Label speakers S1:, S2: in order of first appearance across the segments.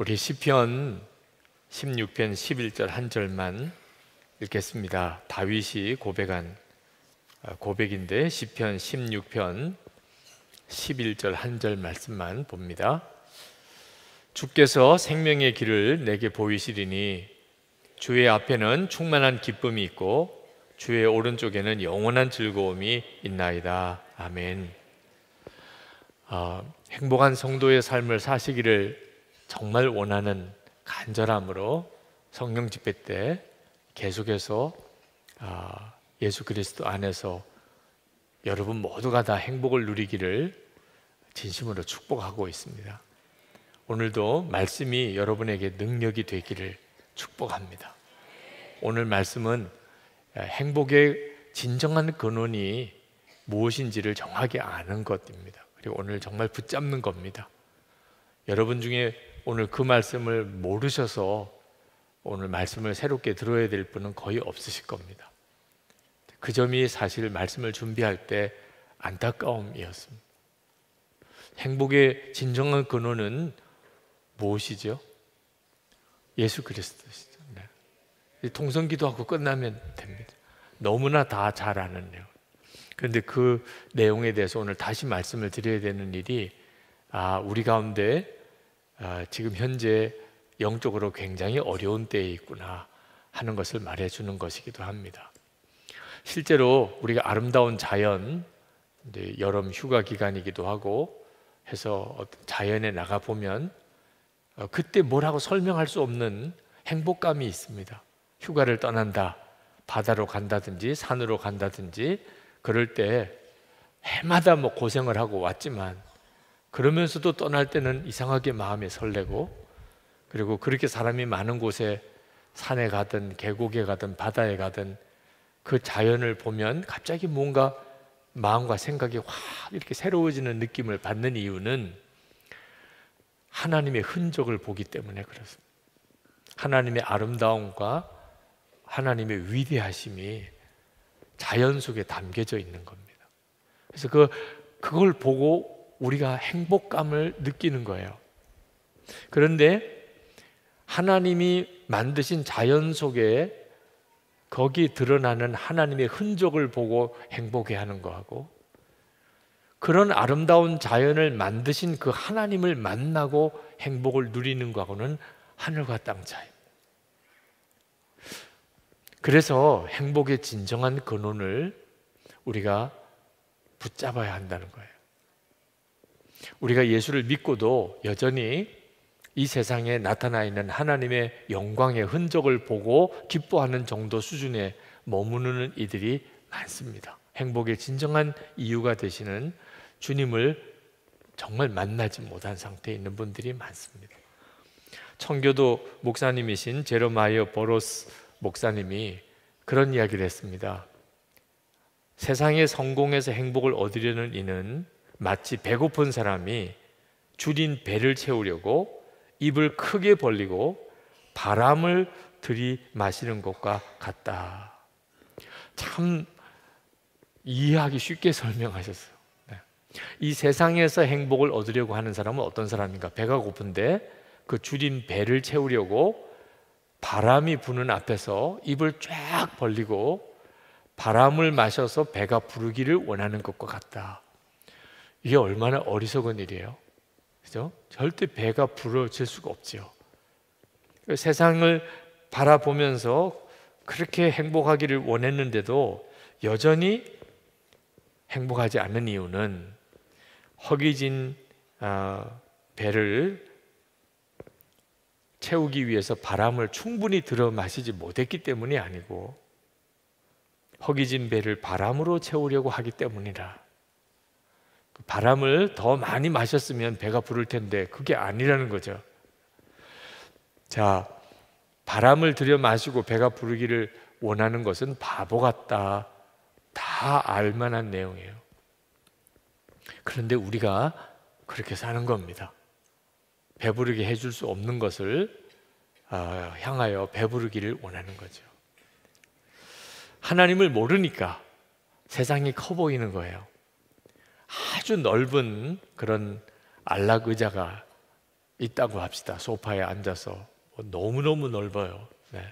S1: 우리 시편 16편 11절 한 절만 읽겠습니다. 다윗이 고백한 고백인데 시편 16편 11절 한 절 말씀만 봅니다. 주께서 생명의 길을 내게 보이시리니 주의 앞에는 충만한 기쁨이 있고 주의 오른쪽에는 영원한 즐거움이 있나이다. 아멘. 행복한 성도의 삶을 사시기를 정말 원하는 간절함으로 성령 집회 때 계속해서 예수 그리스도 안에서 여러분 모두가 다 행복을 누리기를 진심으로 축복하고 있습니다. 오늘도 말씀이 여러분에게 능력이 되기를 축복합니다. 오늘 말씀은 행복의 진정한 근원이 무엇인지를 정확히 아는 것입니다. 그리고 오늘 정말 붙잡는 겁니다. 여러분 중에 오늘 그 말씀을 모르셔서 오늘 말씀을 새롭게 들어야 될 분은 거의 없으실 겁니다. 그 점이 사실 말씀을 준비할 때 안타까움이었습니다. 행복의 진정한 근원은 무엇이죠? 예수 그리스도시죠. 네. 통성기도하고 끝나면 됩니다. 너무나 다 잘 아는 내용. 그런데 그 내용에 대해서 오늘 다시 말씀을 드려야 되는 일이 우리 가운데 지금 현재 영적으로 굉장히 어려운 때에 있구나 하는 것을 말해주는 것이기도 합니다. 실제로 우리가 아름다운 자연, 이제 여름 휴가 기간이기도 하고 해서 자연에 나가 보면 그때 뭐라고 설명할 수 없는 행복감이 있습니다. 휴가를 떠난다, 바다로 간다든지 산으로 간다든지 그럴 때 해마다 뭐 고생을 하고 왔지만 그러면서도 떠날 때는 이상하게 마음이 설레고, 그리고 그렇게 사람이 많은 곳에 산에 가든 계곡에 가든 바다에 가든 그 자연을 보면 갑자기 뭔가 마음과 생각이 확 이렇게 새로워지는 느낌을 받는 이유는 하나님의 흔적을 보기 때문에 그렇습니다. 하나님의 아름다움과 하나님의 위대하심이 자연 속에 담겨져 있는 겁니다. 그래서 그걸 보고 우리가 행복감을 느끼는 거예요. 그런데 하나님이 만드신 자연 속에 거기 드러나는 하나님의 흔적을 보고 행복해하는 거하고, 그런 아름다운 자연을 만드신 그 하나님을 만나고 행복을 누리는 거하고는 하늘과 땅 차이. 그래서 행복의 진정한 근원을 우리가 붙잡아야 한다는 거예요. 우리가 예수를 믿고도 여전히 이 세상에 나타나 있는 하나님의 영광의 흔적을 보고 기뻐하는 정도 수준에 머무르는 이들이 많습니다. 행복의 진정한 이유가 되시는 주님을 정말 만나지 못한 상태에 있는 분들이 많습니다. 청교도 목사님이신 제로마이어 버로스 목사님이 그런 이야기를 했습니다. 세상의 성공에서 행복을 얻으려는 이는 마치 배고픈 사람이 줄인 배를 채우려고 입을 크게 벌리고 바람을 들이마시는 것과 같다. 참 이해하기 쉽게 설명하셨어요. 네. 이 세상에서 행복을 얻으려고 하는 사람은 어떤 사람인가? 배가 고픈데 그 줄인 배를 채우려고 바람이 부는 앞에서 입을 쫙 벌리고 바람을 마셔서 배가 부르기를 원하는 것과 같다. 이게 얼마나 어리석은 일이에요. 그죠? 절대 배가 부러질 수가 없죠. 세상을 바라보면서 그렇게 행복하기를 원했는데도 여전히 행복하지 않는 이유는 허기진 배를 채우기 위해서 바람을 충분히 들어 마시지 못했기 때문이 아니고 허기진 배를 바람으로 채우려고 하기 때문이라. 바람을 더 많이 마셨으면 배가 부를 텐데 그게 아니라는 거죠. 자, 바람을 들여 마시고 배가 부르기를 원하는 것은 바보 같다. 다 알만한 내용이에요. 그런데 우리가 그렇게 사는 겁니다. 배부르게 해줄 수 없는 것을 향하여 배부르기를 원하는 거죠. 하나님을 모르니까 세상이 커 보이는 거예요. 아주 넓은 그런 안락 의자가 있다고 합시다. 소파에 앉아서 너무너무 넓어요. 네.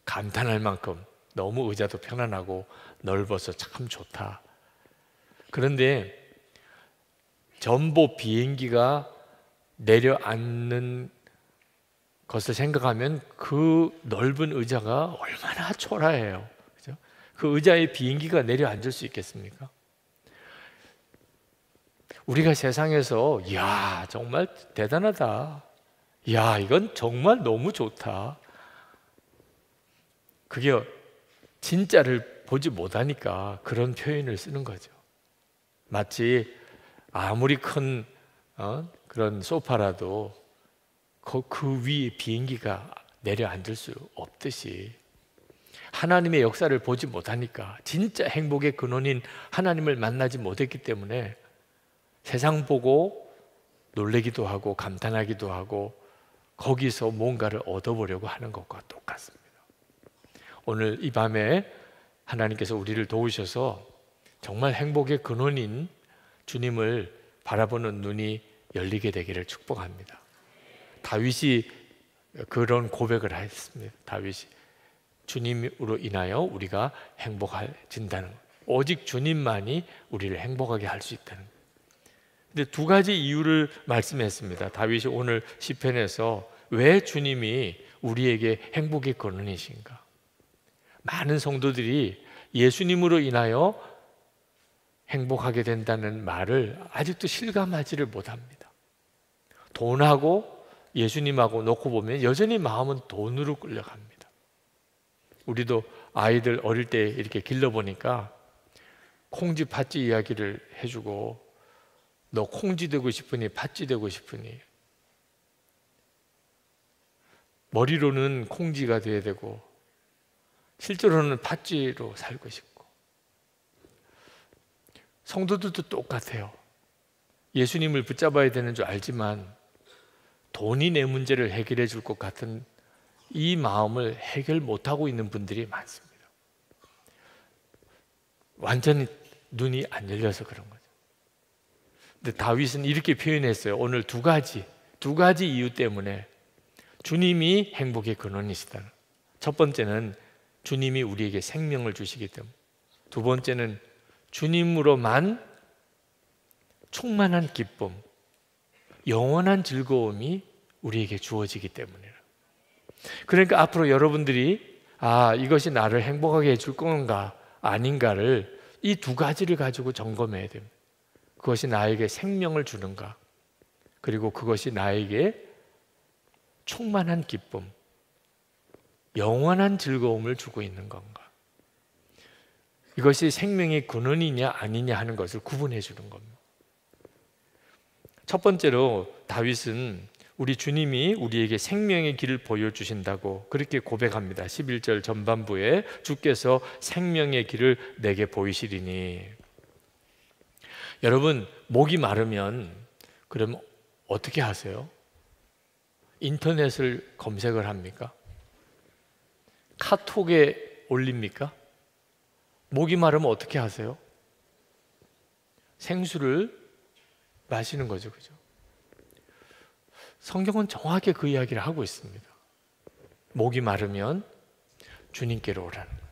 S1: 감탄할 만큼 너무 의자도 편안하고 넓어서 참 좋다. 그런데 전보 비행기가 내려앉는 것을 생각하면 그 넓은 의자가 얼마나 초라해요. 그죠? 그 의자에 비행기가 내려앉을 수 있겠습니까? 우리가 세상에서 이야 정말 대단하다, 이야 이건 정말 너무 좋다, 그게 진짜를 보지 못하니까 그런 표현을 쓰는 거죠. 마치 아무리 큰 그런 소파라도 그 위에 비행기가 내려앉을 수 없듯이 하나님의 역사를 보지 못하니까, 진짜 행복의 근원인 하나님을 만나지 못했기 때문에 세상 보고 놀래기도 하고 감탄하기도 하고 거기서 뭔가를 얻어보려고 하는 것과 똑같습니다. 오늘 이 밤에 하나님께서 우리를 도우셔서 정말 행복의 근원인 주님을 바라보는 눈이 열리게 되기를 축복합니다. 다윗이 그런 고백을 했습니다. 다윗이 주님으로 인하여 우리가 행복해진다는 것, 오직 주님만이 우리를 행복하게 할 수 있다는 것. 근데 두 가지 이유를 말씀했습니다. 다윗이 오늘 시편에서 왜 주님이 우리에게 행복의 근원이신가? 많은 성도들이 예수님으로 인하여 행복하게 된다는 말을 아직도 실감하지를 못합니다. 돈하고 예수님하고 놓고 보면 여전히 마음은 돈으로 끌려갑니다. 우리도 아이들 어릴 때 이렇게 길러보니까 콩쥐 팥쥐 이야기를 해주고, 너 콩쥐 되고 싶으니 팥쥐 되고 싶으니, 머리로는 콩쥐가 돼야 되고 실제로는 팥쥐로 살고 싶고. 성도들도 똑같아요. 예수님을 붙잡아야 되는 줄 알지만 돈이 내 문제를 해결해 줄 것 같은 이 마음을 해결 못하고 있는 분들이 많습니다. 완전히 눈이 안 열려서 그런 거죠. 근데 다윗은 이렇게 표현했어요. 오늘 두 가지 이유 때문에 주님이 행복의 근원이시다. 첫 번째는 주님이 우리에게 생명을 주시기 때문에, 두 번째는 주님으로만 충만한 기쁨, 영원한 즐거움이 우리에게 주어지기 때문이에요. 그러니까 앞으로 여러분들이 이것이 나를 행복하게 해줄 건가 아닌가를 이 두 가지를 가지고 점검해야 됩니다. 그것이 나에게 생명을 주는가, 그리고 그것이 나에게 충만한 기쁨, 영원한 즐거움을 주고 있는 건가. 이것이 생명의 근원이냐 아니냐 하는 것을 구분해 주는 겁니다. 첫 번째로 다윗은 우리 주님이 우리에게 생명의 길을 보여주신다고 그렇게 고백합니다. 11절 전반부에 주께서 생명의 길을 내게 보이시리니. 여러분, 목이 마르면 그럼 어떻게 하세요? 인터넷을 검색을 합니까? 카톡에 올립니까? 목이 마르면 어떻게 하세요? 생수를 마시는 거죠, 그죠? 성경은 정확히 그 이야기를 하고 있습니다. 목이 마르면 주님께로 오라는 거예요.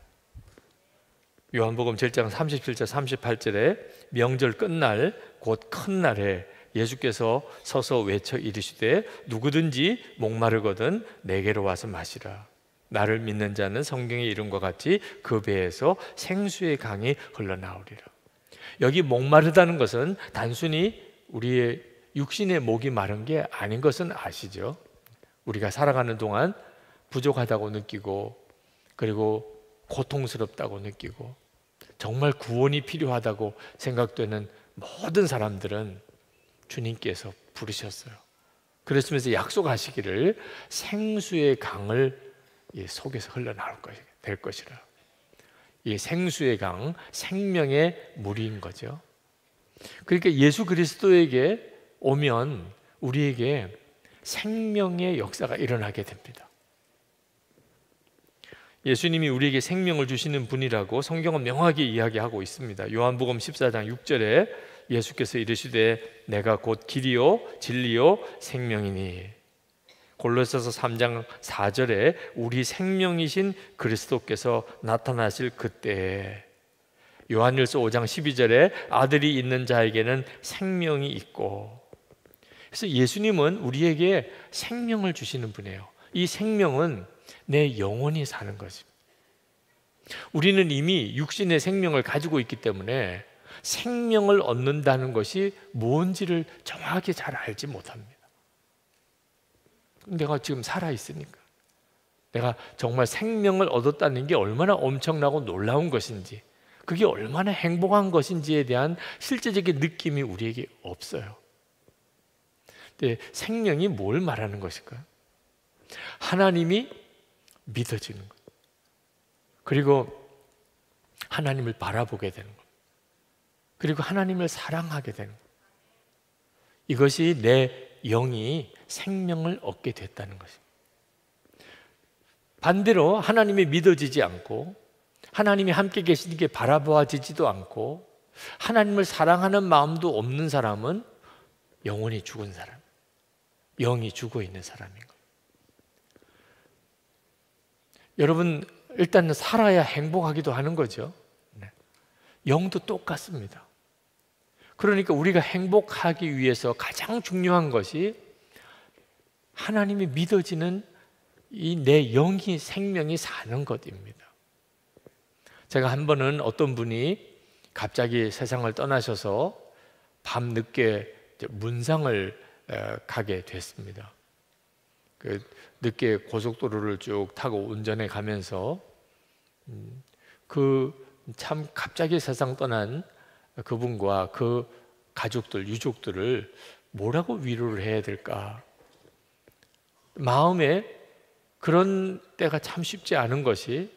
S1: 요한복음 7장 37절 38절에 명절 끝날 곧 큰 날에 예수께서 서서 외쳐 이르시되 누구든지 목마르거든 내게로 와서 마시라. 나를 믿는 자는 성경의 이름과 같이 그 배에서 생수의 강이 흘러나오리라. 여기 목마르다는 것은 단순히 우리의 육신의 목이 마른 게 아닌 것은 아시죠? 우리가 살아가는 동안 부족하다고 느끼고, 그리고 고통스럽다고 느끼고, 정말 구원이 필요하다고 생각되는 모든 사람들은 주님께서 부르셨어요. 그랬으면서 약속하시기를 생수의 강을 속에서 흘러나올 될 것이라. 이 생수의 강, 생명의 물인 거죠. 그러니까 예수 그리스도에게 오면 우리에게 생명의 역사가 일어나게 됩니다. 예수님이 우리에게 생명을 주시는 분이라고 성경은 명확히 이야기하고 있습니다. 요한복음 14장 6절에 예수께서 이르시되 내가 곧 길이요 진리요 생명이니. 골로새서 3장 4절에 우리 생명이신 그리스도께서 나타나실 그때에. 요한일서 5장 12절에 아들이 있는 자에게는 생명이 있고. 그래서 예수님은 우리에게 생명을 주시는 분이에요. 이 생명은 내 영혼이 사는 것입니다. 우리는 이미 육신의 생명을 가지고 있기 때문에 생명을 얻는다는 것이 뭔지를 정확히 잘 알지 못합니다. 내가 지금 살아있으니까, 내가 정말 생명을 얻었다는 게 얼마나 엄청나고 놀라운 것인지, 그게 얼마나 행복한 것인지에 대한 실제적인 느낌이 우리에게 없어요. 근데 생명이 뭘 말하는 것일까요? 하나님이 믿어지는 것, 그리고 하나님을 바라보게 되는 것, 그리고 하나님을 사랑하게 되는 것. 이것이 내 영이 생명을 얻게 됐다는 것입니다. 반대로 하나님이 믿어지지 않고 하나님이 함께 계시는 게 바라보아지지도 않고 하나님을 사랑하는 마음도 없는 사람은 영혼이 죽은 사람, 영이 죽어 있는 사람인 것. 여러분, 일단 살아야 행복하기도 하는 거죠. 영도 똑같습니다. 그러니까 우리가 행복하기 위해서 가장 중요한 것이 하나님이 믿어지는 이 내 영이 생명이 사는 것입니다. 제가 한 번은 어떤 분이 갑자기 세상을 떠나셔서 밤늦게 문상을 가게 됐습니다. 늦게 고속도로를 쭉 타고 운전해 가면서 참 갑자기 세상 떠난 그분과 그 가족들, 유족들을 뭐라고 위로를 해야 될까? 마음에 그런 때가 참 쉽지 않은 것이,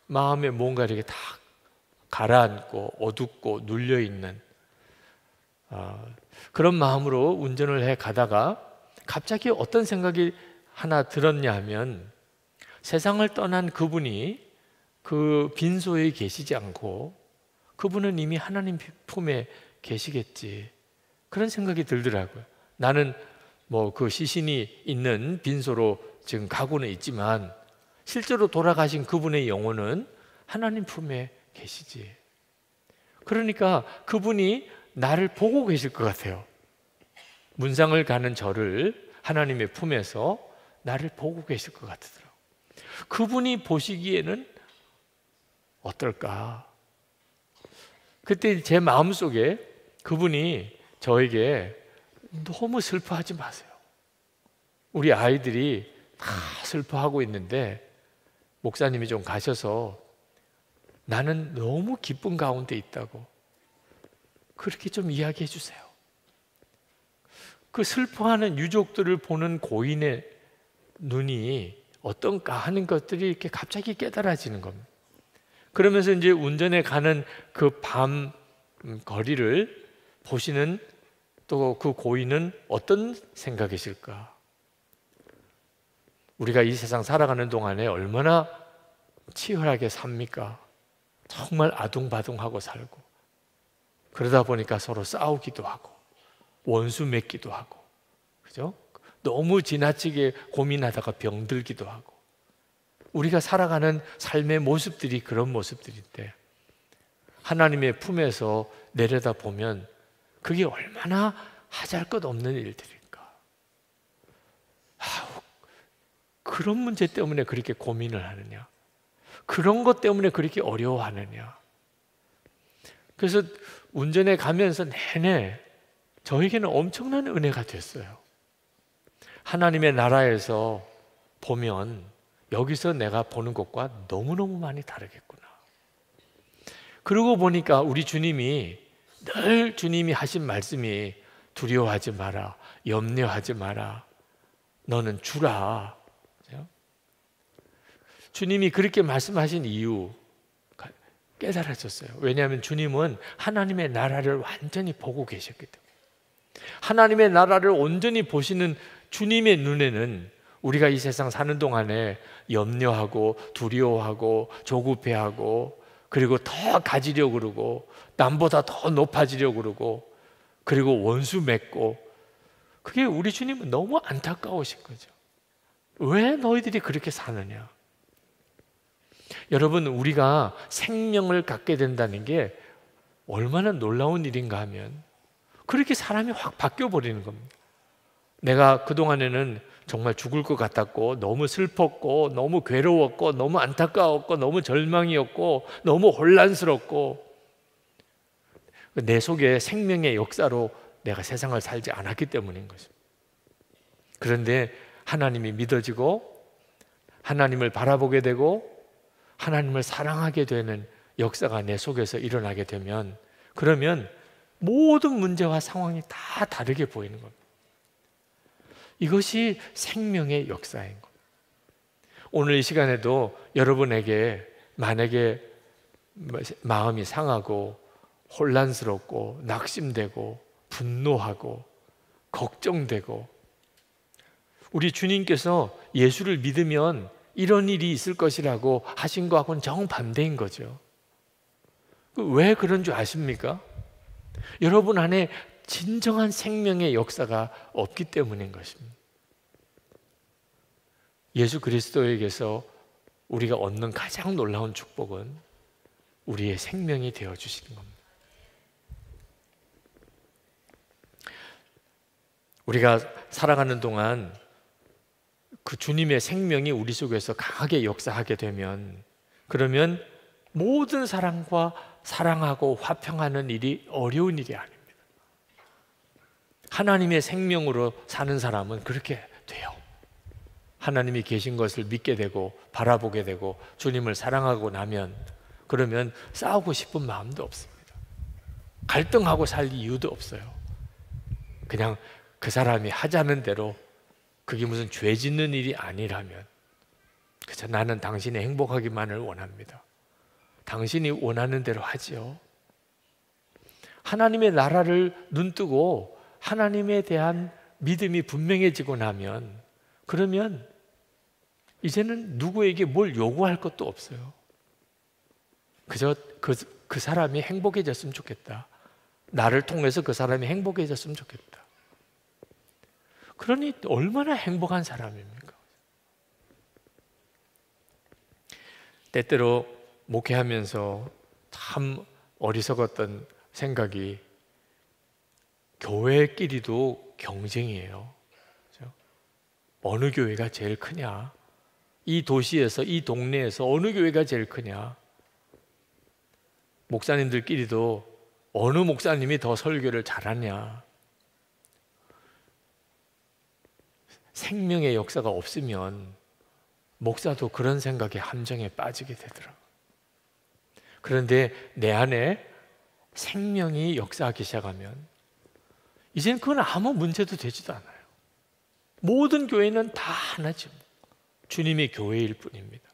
S1: 마음에 뭔가 이렇게 다 가라앉고 어둡고 눌려있는 그런 마음으로 운전을 해 가다가 갑자기 어떤 생각이 하나 들었냐 하면, 세상을 떠난 그분이 그 빈소에 계시지 않고 그분은 이미 하나님 품에 계시겠지, 그런 생각이 들더라고요. 나는 뭐 그 시신이 있는 빈소로 지금 가고는 있지만 실제로 돌아가신 그분의 영혼은 하나님 품에 계시지. 그러니까 그분이 나를 보고 계실 것 같아요. 문상을 가는 저를 하나님의 품에서 나를 보고 계실 것 같더라고요. 그분이 보시기에는 어떨까? 그때 제 마음속에 그분이 저에게 너무 슬퍼하지 마세요. 우리 아이들이 다 슬퍼하고 있는데 목사님이 좀 가셔서 나는 너무 기쁜 가운데 있다고 그렇게 좀 이야기해 주세요. 그 슬퍼하는 유족들을 보는 고인의 눈이 어떤가 하는 것들이 이렇게 갑자기 깨달아지는 겁니다. 그러면서 이제 운전해 가는 그 밤 거리를 보시는 또 그 고인은 어떤 생각이실까? 우리가 이 세상 살아가는 동안에 얼마나 치열하게 삽니까? 정말 아둥바둥하고 살고, 그러다 보니까 서로 싸우기도 하고 원수 맺기도 하고, 그죠? 너무 지나치게 고민하다가 병들기도 하고, 우리가 살아가는 삶의 모습들이 그런 모습들인데 하나님의 품에서 내려다 보면 그게 얼마나 하잘것없는 일들일까? 그런 문제 때문에 그렇게 고민을 하느냐? 그런 것 때문에 그렇게 어려워하느냐? 그래서 운전해 가면서 내내 저에게는 엄청난 은혜가 됐어요. 하나님의 나라에서 보면 여기서 내가 보는 것과 너무너무 많이 다르겠구나. 그러고 보니까 우리 주님이 늘 주님이 하신 말씀이 두려워하지 마라, 염려하지 마라, 너는 주라. 주님이 그렇게 말씀하신 이유 깨달아졌어요. 왜냐하면 주님은 하나님의 나라를 완전히 보고 계셨기 때문에. 하나님의 나라를 온전히 보시는 주님의 눈에는 우리가 이 세상 사는 동안에 염려하고 두려워하고 조급해하고 그리고 더 가지려고 그러고 남보다 더 높아지려고 그러고 그리고 원수 맺고, 그게 우리 주님은 너무 안타까우신 거죠. 왜 너희들이 그렇게 사느냐? 여러분, 우리가 생명을 갖게 된다는 게 얼마나 놀라운 일인가 하면 그렇게 사람이 확 바뀌어 버리는 겁니다. 내가 그동안에는 정말 죽을 것 같았고, 너무 슬펐고, 너무 괴로웠고, 너무 안타까웠고, 너무 절망이었고, 너무 혼란스럽고, 내 속에 생명의 역사로 내가 세상을 살지 않았기 때문인 것입니다. 그런데 하나님이 믿어지고, 하나님을 바라보게 되고, 하나님을 사랑하게 되는 역사가 내 속에서 일어나게 되면, 그러면 모든 문제와 상황이 다 다르게 보이는 겁니다. 이것이 생명의 역사인 겁니다. 오늘 이 시간에도 여러분에게 만약에 마음이 상하고 혼란스럽고 낙심되고 분노하고 걱정되고, 우리 주님께서 예수를 믿으면 이런 일이 있을 것이라고 하신 거하고는 정반대인 거죠. 왜 그런 줄 아십니까? 여러분 안에 진정한 생명의 역사가 없기 때문인 것입니다. 예수 그리스도에게서 우리가 얻는 가장 놀라운 축복은 우리의 생명이 되어주시는 겁니다. 우리가 살아가는 동안 그 주님의 생명이 우리 속에서 강하게 역사하게 되면, 그러면 모든 사람과 사랑하고 화평하는 일이 어려운 일이 아닙니다. 하나님의 생명으로 사는 사람은 그렇게 돼요. 하나님이 계신 것을 믿게 되고 바라보게 되고 주님을 사랑하고 나면, 그러면 싸우고 싶은 마음도 없습니다. 갈등하고 살 이유도 없어요. 그냥 그 사람이 하자는 대로, 그게 무슨 죄 짓는 일이 아니라면, 그저 나는 당신이 행복하기만을 원합니다. 당신이 원하는 대로 하지요. 하나님의 나라를 눈뜨고 하나님에 대한 믿음이 분명해지고 나면, 그러면 이제는 누구에게 뭘 요구할 것도 없어요. 그저 그 사람이 행복해졌으면 좋겠다. 나를 통해서 그 사람이 행복해졌으면 좋겠다. 그러니 얼마나 행복한 사람입니까? 때때로 목회하면서 참 어리석었던 생각이, 교회끼리도 경쟁이에요. 그렇죠? 어느 교회가 제일 크냐? 이 도시에서, 이 동네에서 어느 교회가 제일 크냐? 목사님들끼리도 어느 목사님이 더 설교를 잘하냐? 생명의 역사가 없으면 목사도 그런 생각에 함정에 빠지게 되더라고요. 그런데 내 안에 생명이 역사하기 시작하면 이제는 그건 아무 문제도 되지도 않아요. 모든 교회는 다 하나죠. 주님의 교회일 뿐입니다.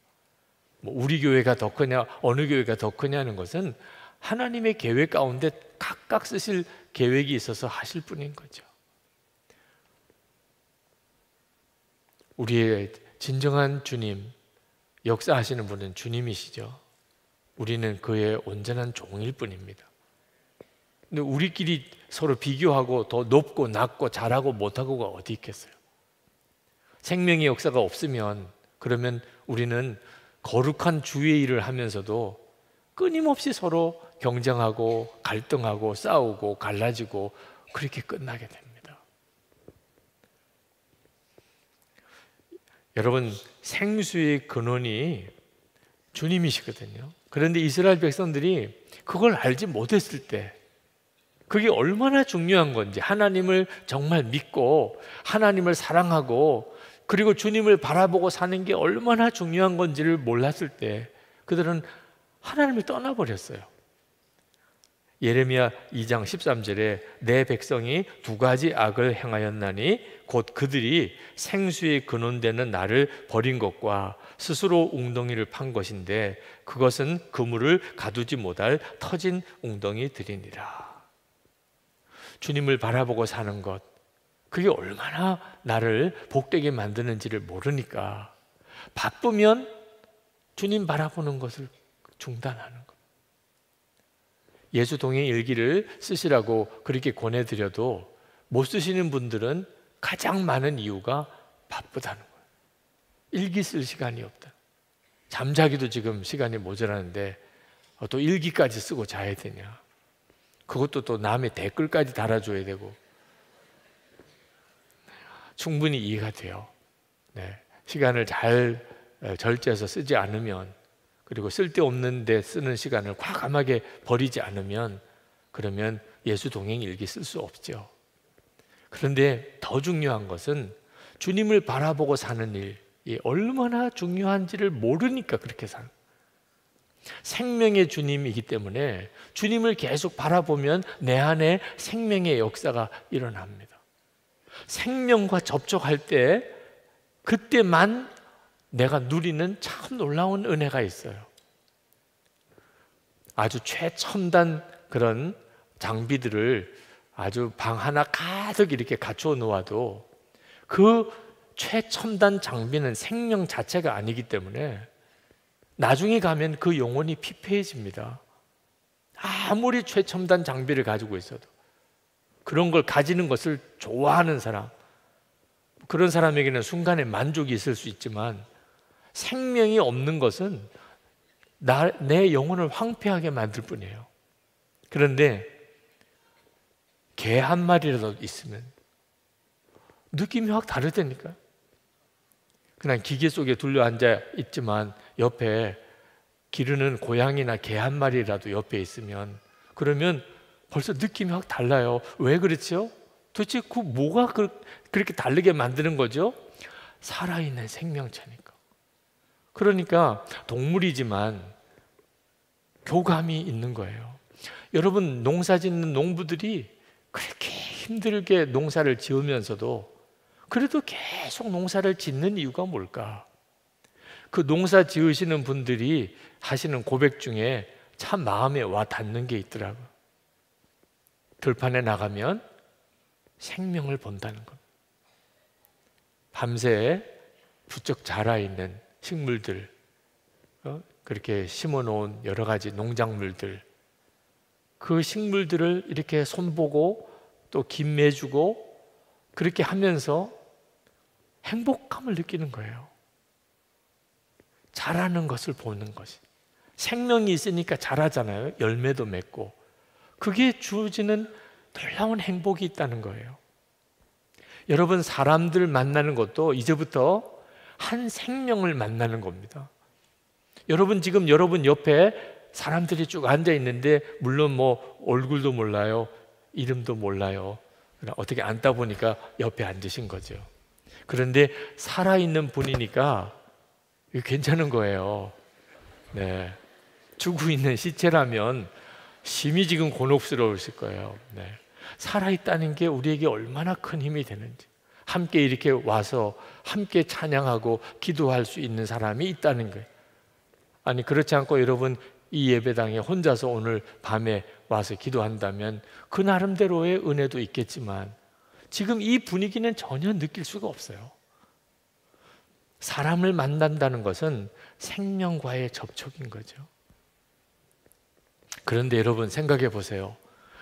S1: 우리 교회가 더 크냐, 어느 교회가 더 크냐는 것은 하나님의 계획 가운데 각각 쓰실 계획이 있어서 하실 뿐인 거죠. 우리의 진정한 주님, 역사하시는 분은 주님이시죠. 우리는 그의 온전한 종일 뿐입니다. 근데 우리끼리 서로 비교하고 더 높고 낮고 잘하고 못하고가 어디 있겠어요? 생명의 역사가 없으면, 그러면 우리는 거룩한 주의 일을 하면서도 끊임없이 서로 경쟁하고 갈등하고 싸우고 갈라지고 그렇게 끝나게 됩니다. 여러분, 생수의 근원이 주님이시거든요. 그런데 이스라엘 백성들이 그걸 알지 못했을 때, 그게 얼마나 중요한 건지, 하나님을 정말 믿고 하나님을 사랑하고 그리고 주님을 바라보고 사는 게 얼마나 중요한 건지를 몰랐을 때 그들은 하나님을 떠나버렸어요. 예레미야 2장 13절에 내 백성이 두 가지 악을 행하였나니 곧 그들이 생수의 근원되는 나를 버린 것과 스스로 웅덩이를 판 것인데 그것은 그물을 가두지 못할 터진 웅덩이들이니라. 주님을 바라보고 사는 것, 그게 얼마나 나를 복되게 만드는지를 모르니까 바쁘면 주님 바라보는 것을 중단하는 것. 예수 동행 일기를 쓰시라고 그렇게 권해드려도 못 쓰시는 분들은 가장 많은 이유가 바쁘다는 거예요. 일기 쓸 시간이 없다. 잠자기도 지금 시간이 모자라는데 또 일기까지 쓰고 자야 되냐. 그것도 또 남의 댓글까지 달아줘야 되고. 충분히 이해가 돼요. 네. 시간을 잘 절제해서 쓰지 않으면, 그리고 쓸데없는 데 쓰는 시간을 과감하게 버리지 않으면, 그러면 예수 동행 일기 쓸 수 없죠. 그런데 더 중요한 것은 주님을 바라보고 사는 일이 얼마나 중요한지를 모르니까 그렇게 사는, 생명의 주님이기 때문에 주님을 계속 바라보면 내 안에 생명의 역사가 일어납니다. 생명과 접촉할 때 그때만 내가 누리는 참 놀라운 은혜가 있어요. 아주 최첨단 그런 장비들을 아주 방 하나 가득 이렇게 갖추어 놓아도 그 최첨단 장비는 생명 자체가 아니기 때문에 나중에 가면 그 영혼이 피폐해집니다. 아무리 최첨단 장비를 가지고 있어도. 그런 걸 가지는 것을 좋아하는 사람, 그런 사람에게는 순간에 만족이 있을 수 있지만, 생명이 없는 것은 내 영혼을 황폐하게 만들 뿐이에요. 그런데 개 한 마리라도 있으면 느낌이 확 다르다니까요. 그냥 기계 속에 둘러앉아 있지만 옆에 기르는 고양이나 개 한 마리라도 옆에 있으면, 그러면 벌써 느낌이 확 달라요. 왜 그렇죠? 도대체 그 뭐가 그렇게 다르게 만드는 거죠? 살아있는 생명체니까. 그러니까 동물이지만 교감이 있는 거예요. 여러분, 농사 짓는 농부들이 그렇게 힘들게 농사를 지으면서도 그래도 계속 농사를 짓는 이유가 뭘까? 그 농사 지으시는 분들이 하시는 고백 중에 참 마음에 와 닿는 게 있더라고요. 들판에 나가면 생명을 본다는 것. 밤새 부쩍 자라있는 식물들, 그렇게 심어놓은 여러 가지 농작물들, 그 식물들을 이렇게 손보고 또 김매주고 그렇게 하면서 행복감을 느끼는 거예요. 자라는 것을 보는 것이. 생명이 있으니까 자라잖아요. 열매도 맺고. 그게 주어지는 놀라운 행복이 있다는 거예요. 여러분, 사람들 만나는 것도 이제부터 한 생명을 만나는 겁니다. 여러분, 지금 여러분 옆에 사람들이 쭉 앉아 있는데, 물론 뭐 얼굴도 몰라요, 이름도 몰라요. 어떻게 앉다 보니까 옆에 앉으신 거죠. 그런데 살아있는 분이니까 괜찮은 거예요. 네. 죽어 있는 시체라면 심히 지금 곤혹스러우실 거예요. 네. 살아있다는 게 우리에게 얼마나 큰 힘이 되는지, 함께 이렇게 와서 함께 찬양하고 기도할 수 있는 사람이 있다는 거예요. 아니, 그렇지 않고 여러분 이 예배당에 혼자서 오늘 밤에 와서 기도한다면 그 나름대로의 은혜도 있겠지만 지금 이 분위기는 전혀 느낄 수가 없어요. 사람을 만난다는 것은 생명과의 접촉인 거죠. 그런데 여러분 생각해 보세요.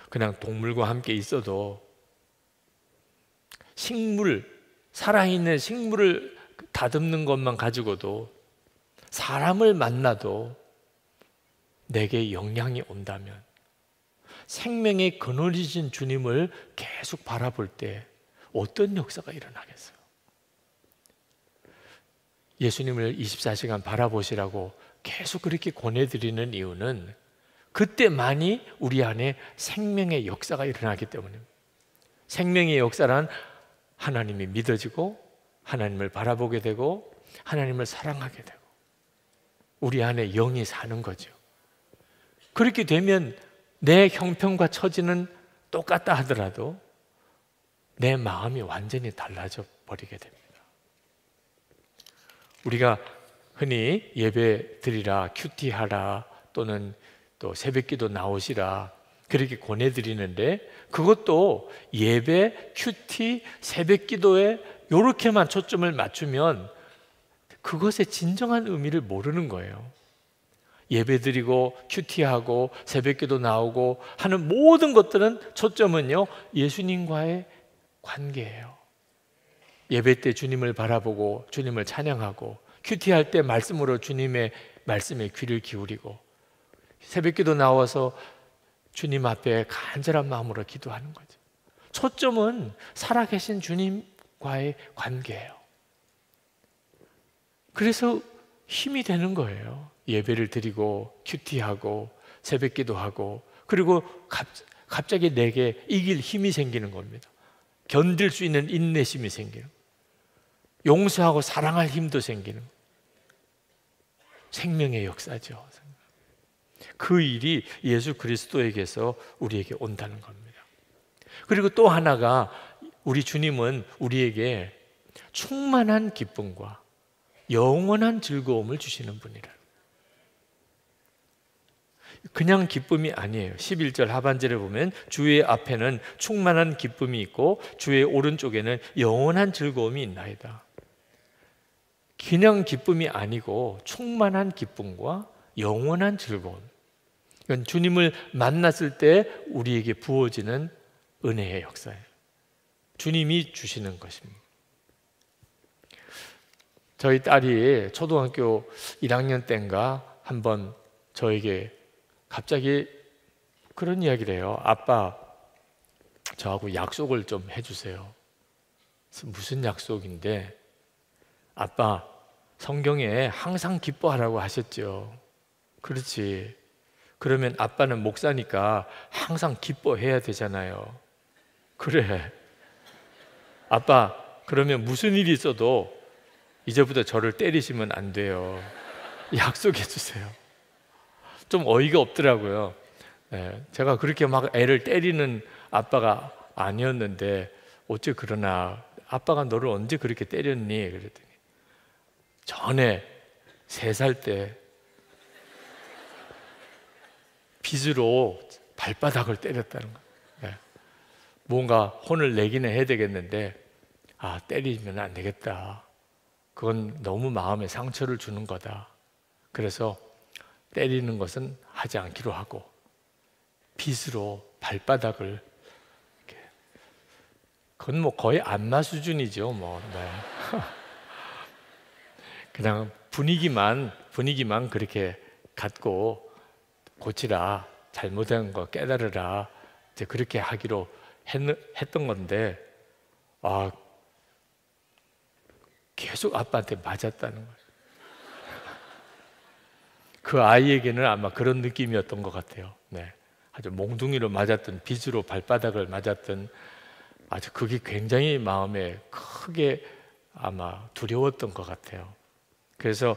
S1: 그냥 동물과 함께 있어도, 식물, 살아있는 식물을 다듬는 것만 가지고도, 사람을 만나도 내게 영향이 온다면, 생명의 근원이신 주님을 계속 바라볼 때 어떤 역사가 일어나겠어요? 예수님을 24시간 바라보시라고 계속 그렇게 권해드리는 이유는 그때만이 우리 안에 생명의 역사가 일어나기 때문입니다. 생명의 역사란 하나님이 믿어지고 하나님을 바라보게 되고 하나님을 사랑하게 되고 우리 안에 영이 사는 거죠. 그렇게 되면 내 형편과 처지는 똑같다 하더라도 내 마음이 완전히 달라져 버리게 됩니다. 우리가 흔히 예배 드리라, 큐티하라, 또는 또 새벽기도 나오시라 그렇게 권해드리는데, 그것도 예배, 큐티, 새벽기도에 이렇게만 초점을 맞추면 그것의 진정한 의미를 모르는 거예요. 예배드리고 큐티하고 새벽기도 나오고 하는 모든 것들은 초점은요, 예수님과의 관계예요. 예배 때 주님을 바라보고 주님을 찬양하고, 큐티할 때 말씀으로 주님의 말씀에 귀를 기울이고, 새벽기도 나와서 주님 앞에 간절한 마음으로 기도하는 거죠. 초점은 살아계신 주님과의 관계예요. 그래서 힘이 되는 거예요. 예배를 드리고 큐티하고 새벽기도하고, 그리고 갑자기 내게 이길 힘이 생기는 겁니다. 견딜 수 있는 인내심이 생기는, 용서하고 사랑할 힘도 생기는, 생명의 역사죠. 그 일이 예수 그리스도에게서 우리에게 온다는 겁니다. 그리고 또 하나가, 우리 주님은 우리에게 충만한 기쁨과 영원한 즐거움을 주시는 분이라. 그냥 기쁨이 아니에요. 11절 하반절에 보면 주의 앞에는 충만한 기쁨이 있고 주의 오른쪽에는 영원한 즐거움이 있나이다. 그냥 기쁨이 아니고 충만한 기쁨과 영원한 즐거움. 이건 주님을 만났을 때 우리에게 부어지는 은혜의 역사예요. 주님이 주시는 것입니다. 저희 딸이 초등학교 1학년 때인가 한번 저에게 갑자기 그런 이야기를 해요. 아빠, 저하고 약속을 좀 해주세요. 무슨 약속인데, 아빠, 성경에 항상 기뻐하라고 하셨죠. 그렇지. 그러면 아빠는 목사니까 항상 기뻐해야 되잖아요. 그래. 아빠, 그러면 무슨 일이 있어도 이제부터 저를 때리시면 안 돼요. 약속해 주세요. 좀 어이가 없더라고요. 제가 그렇게 막 애를 때리는 아빠가 아니었는데 어째 그러나, 아빠가 너를 언제 그렇게 때렸니? 그랬더니 전에 3살 때 빗으로 발바닥을 때렸다는 거예요. 뭔가 혼을 내기는 해야 되겠는데, 때리면 안 되겠다. 그건 너무 마음에 상처를 주는 거다. 그래서 때리는 것은 하지 않기로 하고 빗으로 발바닥을 이렇게, 그건 뭐 거의 안마 수준이죠. 뭐. 네. 그냥 분위기만 그렇게 갖고 고치라, 잘못한 거 깨달으라, 이제 그렇게 하기로 했던 건데, 계속 아빠한테 맞았다는 거예요. 그 아이에게는 아마 그런 느낌이었던 것 같아요. 네. 아주 몽둥이로 맞았던, 빗으로 발바닥을 맞았던, 아주 그게 굉장히 마음에 크게 아마 두려웠던 것 같아요. 그래서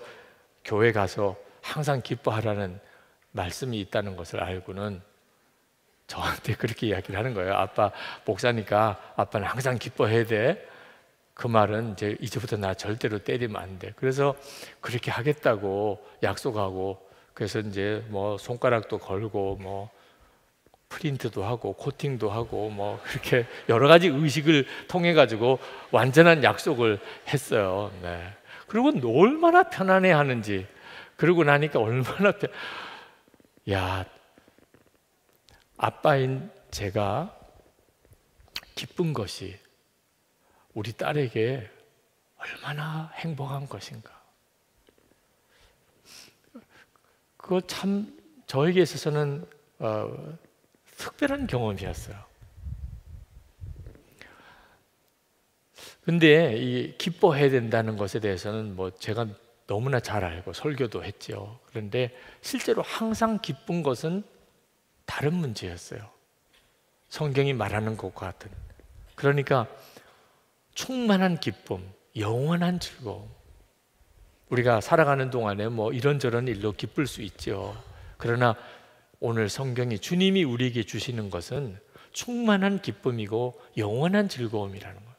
S1: 교회 가서 항상 기뻐하라는 말씀이 있다는 것을 알고는 저한테 그렇게 이야기를 하는 거예요. 아빠 목사니까 아빠는 항상 기뻐해야 돼. 그 말은 이제부터 나 절대로 때리면 안 돼. 그래서 그렇게 하겠다고 약속하고, 그래서 이제 뭐 손가락도 걸고 뭐 프린트도 하고 코팅도 하고 뭐 그렇게 여러 가지 의식을 통해 가지고 완전한 약속을 했어요. 네. 그리고 얼마나 편안해 하는지. 그러고 나니까 얼마나 아빠인 제가 기쁜 것이 우리 딸에게 얼마나 행복한 것인가. 그거 참 저에게 있어서는 특별한 경험이었어요. 근데 이 기뻐해야 된다는 것에 대해서는 뭐 제가 너무나 잘 알고 설교도 했죠. 그런데 실제로 항상 기쁜 것은 다른 문제였어요. 성경이 말하는 것과 같은. 그러니까 충만한 기쁨, 영원한 즐거움. 우리가 살아가는 동안에 뭐 이런저런 일로 기쁠 수 있죠. 그러나 오늘 성경이 주님이 우리에게 주시는 것은 충만한 기쁨이고 영원한 즐거움이라는 거예요.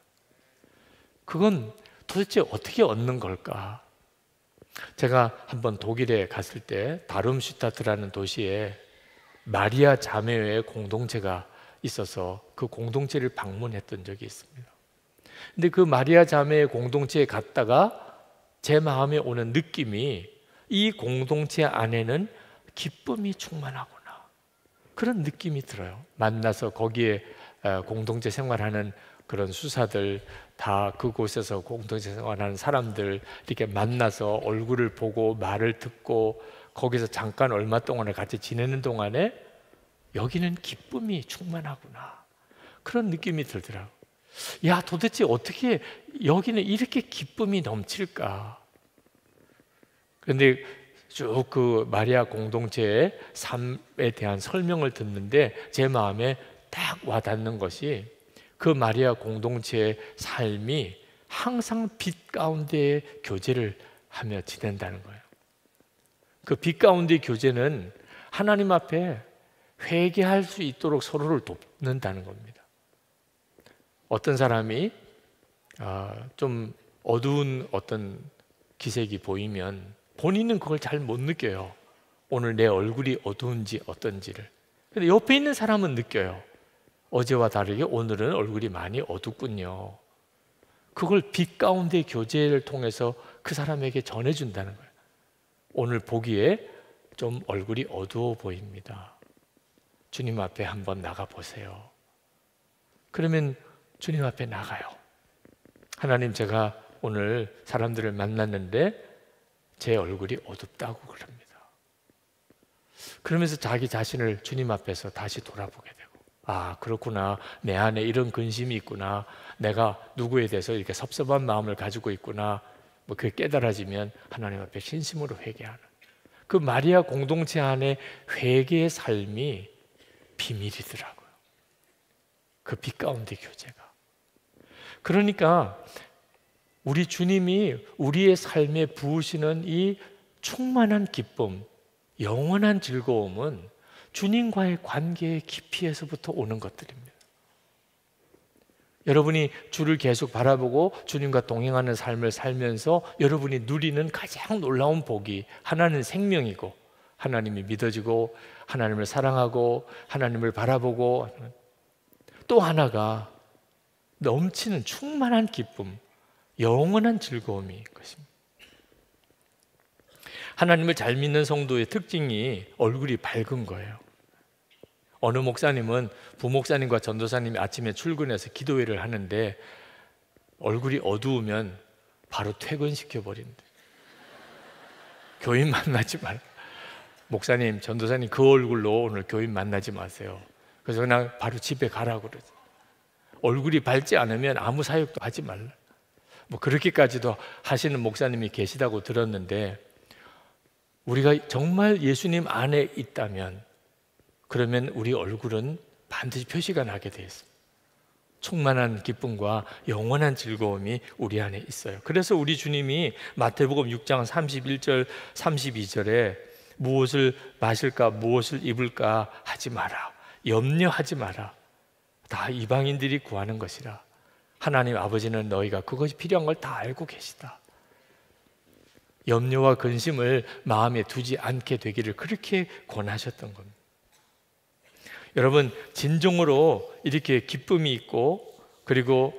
S1: 그건 도대체 어떻게 얻는 걸까? 제가 한번 독일에 갔을 때 다름슈타트라는 도시에 마리아 자매회 공동체가 있어서 그 공동체를 방문했던 적이 있습니다. 근데 그 마리아 자매회 공동체에 갔다가 제 마음에 오는 느낌이, 이 공동체 안에는 기쁨이 충만하구나. 그런 느낌이 들어요. 만나서 거기에 공동체 생활하는 그런 수사들, 다 그곳에서 공동체 생활하는 사람들 이렇게 만나서 얼굴을 보고 말을 듣고 거기서 잠깐 얼마 동안을 같이 지내는 동안에 여기는 기쁨이 충만하구나. 그런 느낌이 들더라고요. 야, 도대체 어떻게 여기는 이렇게 기쁨이 넘칠까? 그런데 쭉 그 마리아 공동체의 삶에 대한 설명을 듣는데 제 마음에 딱 와닿는 것이 그 마리아 공동체의 삶이 항상 빛 가운데 교제를 하며 지낸다는 거예요. 그 빛 가운데 교제는 하나님 앞에 회개할 수 있도록 서로를 돕는다는 겁니다. 어떤 사람이 좀 어두운 어떤 기색이 보이면 본인은 그걸 잘 못 느껴요. 오늘 내 얼굴이 어두운지 어떤지를. 근데 옆에 있는 사람은 느껴요. 어제와 다르게 오늘은 얼굴이 많이 어둡군요. 그걸 빛 가운데 교제를 통해서 그 사람에게 전해준다는 거예요. 오늘 보기에 좀 얼굴이 어두워 보입니다. 주님 앞에 한번 나가 보세요. 그러면 주님 앞에 나가요. 하나님, 제가 오늘 사람들을 만났는데 제 얼굴이 어둡다고 그럽니다. 그러면서 자기 자신을 주님 앞에서 다시 돌아보게 되고, 아, 그렇구나. 내 안에 이런 근심이 있구나. 내가 누구에 대해서 이렇게 섭섭한 마음을 가지고 있구나. 뭐 그게 깨달아지면 하나님 앞에 신심으로 회개하는 그 마리아 공동체 안에 회개의 삶이 비밀이더라고요. 그 빛 가운데 교제가. 그러니까 우리 주님이 우리의 삶에 부으시는 이 충만한 기쁨, 영원한 즐거움은 주님과의 관계의 깊이에서부터 오는 것들입니다. 여러분이 주를 계속 바라보고 주님과 동행하는 삶을 살면서 여러분이 누리는 가장 놀라운 복이, 하나는 생명이고 하나님이 믿어지고 하나님을 사랑하고 하나님을 바라보고, 또 하나가 넘치는 충만한 기쁨, 영원한 즐거움이 것입니다. 하나님을 잘 믿는 성도의 특징이 얼굴이 밝은 거예요. 어느 목사님은 부목사님과 전도사님이 아침에 출근해서 기도회를 하는데 얼굴이 어두우면 바로 퇴근시켜버린대. 교인 만나지 말. 목사님, 전도사님 그 얼굴로 오늘 교인 만나지 마세요. 그래서 그냥 바로 집에 가라고 그러죠. 얼굴이 밝지 않으면 아무 사역도 하지 말라. 뭐 그렇게까지도 하시는 목사님이 계시다고 들었는데, 우리가 정말 예수님 안에 있다면 그러면 우리 얼굴은 반드시 표시가 나게 되어 있습니다. 충만한 기쁨과 영원한 즐거움이 우리 안에 있어요. 그래서 우리 주님이 마태복음 6장 31절 32절에 무엇을 마실까 무엇을 입을까 하지 마라, 염려하지 마라, 다 이방인들이 구하는 것이라. 하나님 아버지는 너희가 그것이 필요한 걸 다 알고 계시다. 염려와 근심을 마음에 두지 않게 되기를 그렇게 권하셨던 겁니다. 여러분, 진정으로 이렇게 기쁨이 있고 그리고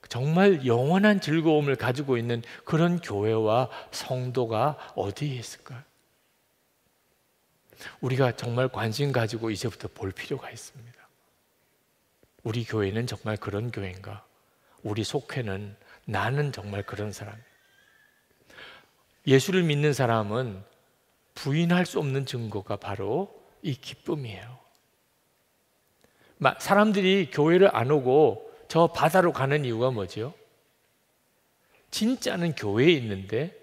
S1: 정말 영원한 즐거움을 가지고 있는 그런 교회와 성도가 어디에 있을까요? 우리가 정말 관심 가지고 이제부터 볼 필요가 있습니다. 우리 교회는 정말 그런 교회인가? 우리 속회는, 나는 정말 그런 사람. 예수를 믿는 사람은 부인할 수 없는 증거가 바로 이 기쁨이에요. 사람들이 교회를 안 오고 저 바다로 가는 이유가 뭐죠? 진짜는 교회에 있는데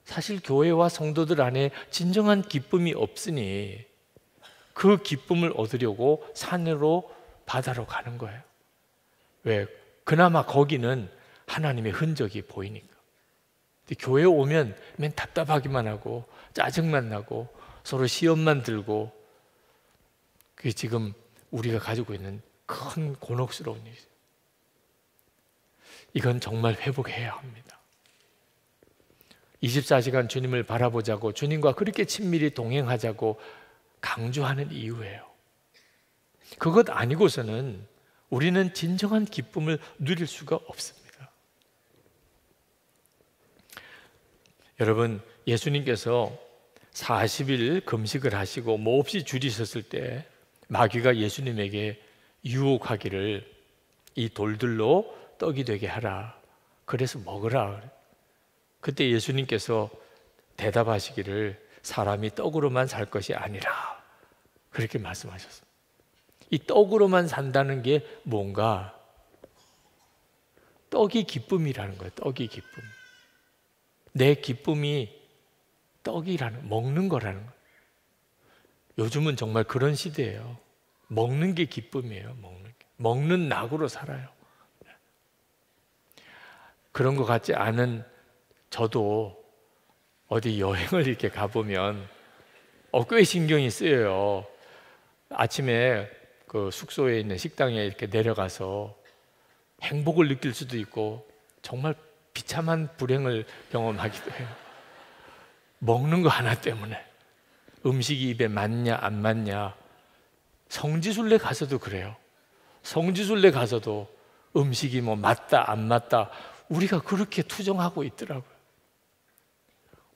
S1: 사실 교회와 성도들 안에 진정한 기쁨이 없으니 그 기쁨을 얻으려고 산으로, 바다로 가는 거예요. 왜? 그나마 거기는 하나님의 흔적이 보이니까. 근데 교회에 오면 맨 답답하기만 하고 짜증만 나고 서로 시험만 들고, 그게 지금 우리가 가지고 있는 큰 곤혹스러운 일이죠. 이건 정말 회복해야 합니다. 24시간 주님을 바라보자고, 주님과 그렇게 친밀히 동행하자고 강조하는 이유예요. 그것 아니고서는 우리는 진정한 기쁨을 누릴 수가 없습니다. 여러분, 예수님께서 40일 금식을 하시고 몹시 줄이 섰을 때 마귀가 예수님에게 유혹하기를 이 돌들로 떡이 되게 하라. 그래서 먹으라. 그때 예수님께서 대답하시기를 사람이 떡으로만 살 것이 아니라 그렇게 말씀하셨습니다. 이 떡으로만 산다는 게 뭔가? 떡이 기쁨이라는 거예요. 떡이 기쁨. 내 기쁨이 떡이라는, 먹는 거라는 거예요. 요즘은 정말 그런 시대예요. 먹는 게 기쁨이에요. 먹는 낙으로 살아요. 그런 것 같지 않은 저도 어디 여행을 이렇게 가보면 꽤 신경이 쓰여요. 아침에 그 숙소에 있는 식당에 이렇게 내려가서 행복을 느낄 수도 있고 정말 비참한 불행을 경험하기도 해요. 먹는 거 하나 때문에. 음식이 입에 맞냐 안 맞냐. 성지순례 가서도 그래요. 성지순례 가서도 음식이 뭐 맞다 안 맞다 우리가 그렇게 투정하고 있더라고요.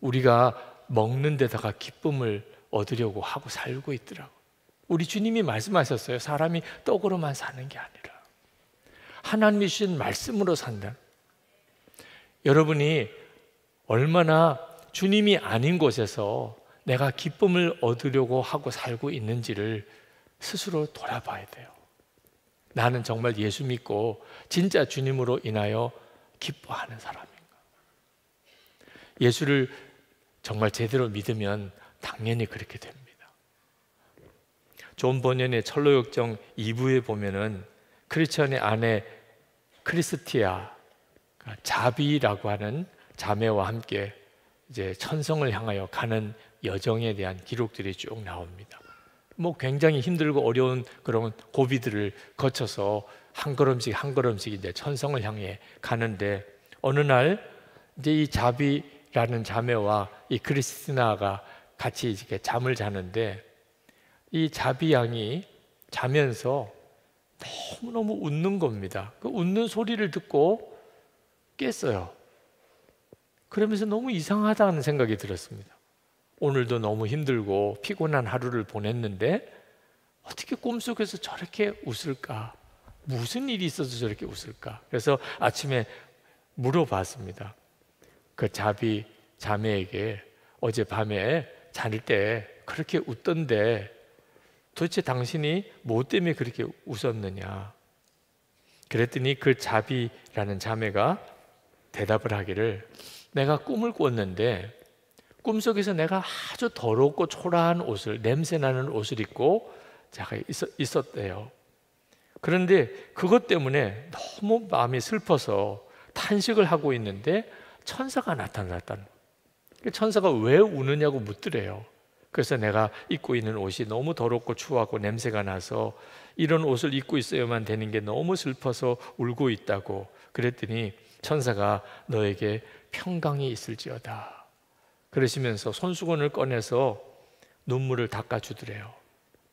S1: 우리가 먹는 데다가 기쁨을 얻으려고 하고 살고 있더라고요. 우리 주님이 말씀하셨어요. 사람이 떡으로만 사는 게 아니라 하나님이 주신 말씀으로 산다. 여러분이 얼마나 주님이 아닌 곳에서 내가 기쁨을 얻으려고 하고 살고 있는지를 스스로 돌아봐야 돼요. 나는 정말 예수 믿고 진짜 주님으로 인하여 기뻐하는 사람인가? 예수를 정말 제대로 믿으면 당연히 그렇게 됩니다. 존 버년의 철로역정 2부에 보면은 크리스천의 아내 크리스티아 자비라고 하는 자매와 함께 이제 천성을 향하여 가는 여정에 대한 기록들이 쭉 나옵니다. 뭐 굉장히 힘들고 어려운 그런 고비들을 거쳐서 한 걸음씩 한 걸음씩 이제 천성을 향해 가는데 어느 날 이제 이 자비라는 자매와 이 크리스티나가 같이 이렇게 잠을 자는데 이 자비 양이 자면서 너무너무 웃는 겁니다. 그 웃는 소리를 듣고 깼어요. 그러면서 너무 이상하다는 생각이 들었습니다. 오늘도 너무 힘들고 피곤한 하루를 보냈는데 어떻게 꿈속에서 저렇게 웃을까? 무슨 일이 있어서 저렇게 웃을까? 그래서 아침에 물어봤습니다. 그 자비 자매에게 어젯밤에 자릴 때 그렇게 웃던데 도대체 당신이 뭐 때문에 그렇게 웃었느냐? 그랬더니 그 자비라는 자매가 대답을 하기를 내가 꿈을 꿨는데 꿈속에서 내가 아주 더럽고 초라한 옷을, 냄새나는 옷을 입고 제가 있었대요. 그런데 그것 때문에 너무 마음이 슬퍼서 탄식을 하고 있는데 천사가 나타났다는 거예요. 천사가 왜 우느냐고 묻더래요. 그래서 내가 입고 있는 옷이 너무 더럽고 추하고 냄새가 나서 이런 옷을 입고 있어야만 되는 게 너무 슬퍼서 울고 있다고. 그랬더니 천사가 너에게 평강이 있을지어다 그러시면서 손수건을 꺼내서 눈물을 닦아주더래요.